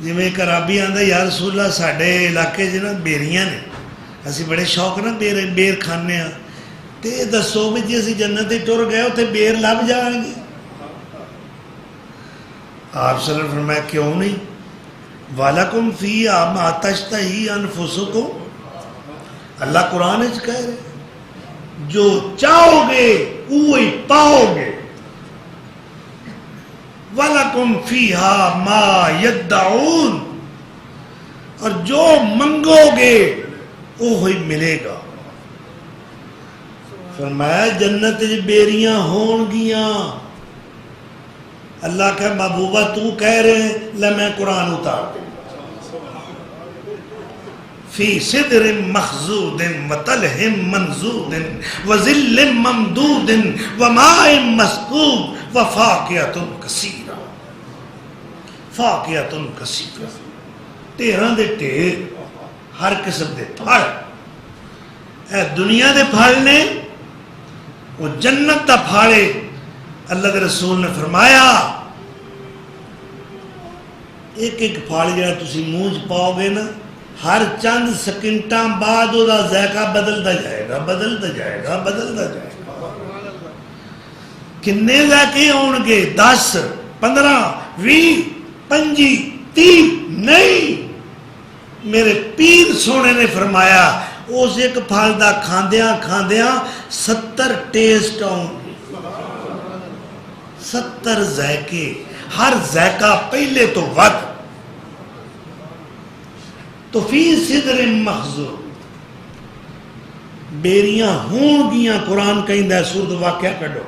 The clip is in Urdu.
جی میں ایک عرابی آندا یا رسول اللہ ساڈے علاقے نا بیریاں نے، اسی بڑے شوق نا بیر کھانے ہاں، تے دسو بھی جی اسی جنت ٹر گئے اتنے بیر لب جان گے؟ آپ صلی اللہ علیہ وسلم نے فرمایا کیوں نہیں، وَلَكُمْ فِيهَا مَا تَشْتَهِي أَنفُسُكُمْ، اللہ قرآن وچ کہہ رہے جو چاہو گے وہی پاؤ گے، وَلَكُمْ فِيهَا مَا يَدَّعُونَ، اور جو منگو گے وہی ملے گا۔ فرمایا جنت بیریاں ہون گیاں، اللہ کہ محبوبہ تو کہہ رہے ہیں لے میں قرآن اتار دیں، فی صدر مخضود وطلح منضود وظل ممدود وماء مسکوب وفاکہۃ کثیرہ، فاکہۃ کثیرہ، ٹیراں دے ٹیر، ہر قسم دے پھل، اے دنیا دے پھل نے، وہ جنت دا پھاڑے۔ اللہ کے رسول نے فرمایا ایک ایک پھاڑ جڑا تسی منہ پاؤ گے نا، ہر چند سکنٹاں بعد وہ ذائقہ بدلتا جائے گا، بدلتا جائے گا، بدلتا جائے گا۔ کنے ذائقے ہون گے؟ 10 15 20 25 30 نہیں، میرے پیر سونے نے فرمایا اس ایک پھل دا کھاندیاں کھاندیاں 70 ٹیسٹ آؤں گے، 70 ذائقے، ہر ذائقہ پہلے تو ود۔ تو فی صدر مخضود، بیریاں ہوں گیاں، قرآن کہیں دا سورۃ واقعہ کڈو۔